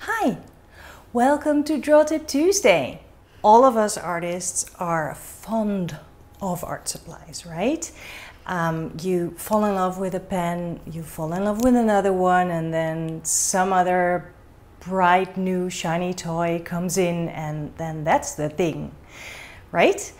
Hi, welcome to Draw Tip Tuesday. All of us artists are fond of art supplies, right? You fall in love with a pen, you fall in love with another one, and then some other bright new shiny toy comes in, and then that's the thing, right?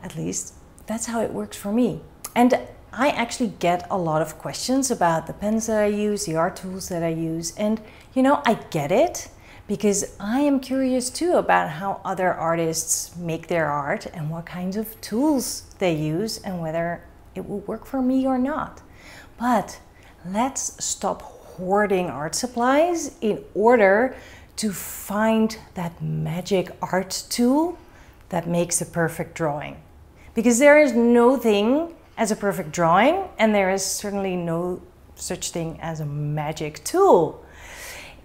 At least that's how it works for me. And I actually get a lot of questions about the pens that I use, the art tools that I use, and you know, I get it because I am curious too about how other artists make their art and what kinds of tools they use and whether it will work for me or not. But let's stop hoarding art supplies in order to find that magic art tool that makes a perfect drawing. Because there is no thing as a perfect drawing, and there is certainly no such thing as a magic tool.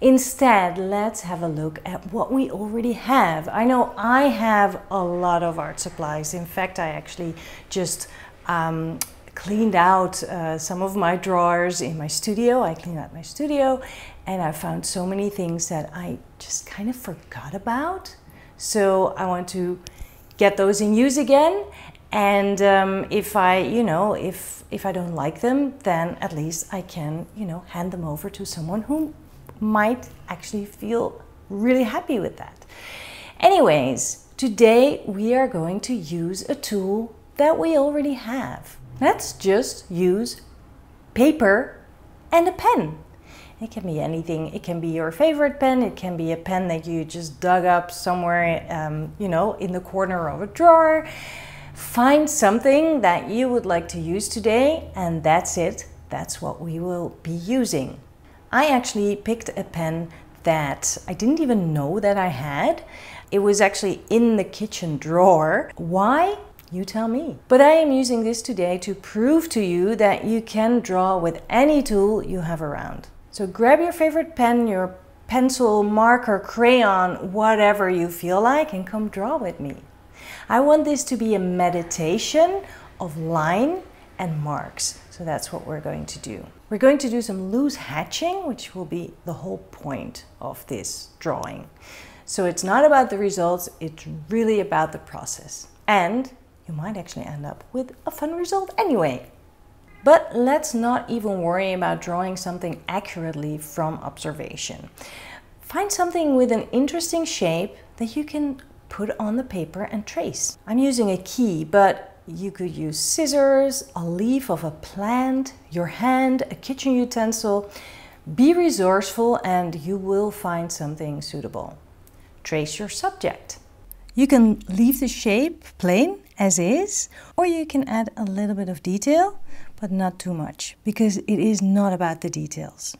Instead, let's have a look at what we already have. I know I have a lot of art supplies. In fact, I actually just cleaned out some of my drawers in my studio. I cleaned out my studio and I found so many things that I just kind of forgot about. So I want to get those in use again. And if I don't like them, then at least I can, hand them over to someone who might actually feel really happy with that. Anyways, today we are going to use a tool that we already have. Let's just use paper and a pen. It can be anything. It can be your favorite pen. It can be a pen that you just dug up somewhere, in the corner of a drawer. Find something that you would like to use today, and that's it. That's what we will be using. I actually picked a pen that I didn't even know that I had. It was actually in the kitchen drawer. Why? You tell me. But I am using this today to prove to you that you can draw with any tool you have around. So grab your favorite pen, your pencil, marker, crayon, whatever you feel like, and come draw with me. I want this to be a meditation of line and marks. So that's what we're going to do. We're going to do some loose hatching, which will be the whole point of this drawing. So it's not about the results, it's really about the process. And you might actually end up with a fun result anyway. But let's not even worry about drawing something accurately from observation. Find something with an interesting shape that you can put on the paper and trace. I'm using a key, but you could use scissors, a leaf of a plant, your hand, a kitchen utensil. Be resourceful and you will find something suitable. Trace your subject. You can leave the shape plain as is, or you can add a little bit of detail, but not too much, because it is not about the details.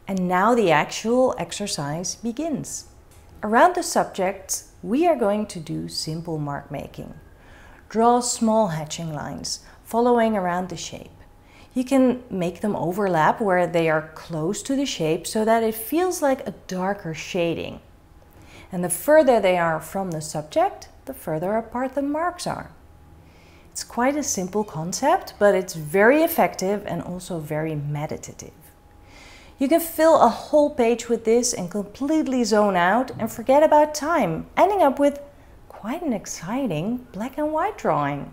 And now the actual exercise begins. Around the subject, we are going to do simple mark making. Draw small hatching lines, following around the shape. You can make them overlap where they are close to the shape so that it feels like a darker shading. And the further they are from the subject, the further apart the marks are. It's quite a simple concept, but it's very effective and also very meditative. You can fill a whole page with this and completely zone out and forget about time, ending up with quite an exciting black and white drawing.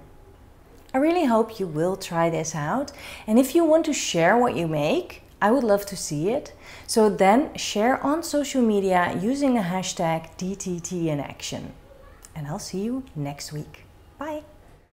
I really hope you will try this out, and if you want to share what you make, I would love to see it. So then share on social media using the hashtag DTT in action. And I'll see you next week. Bye!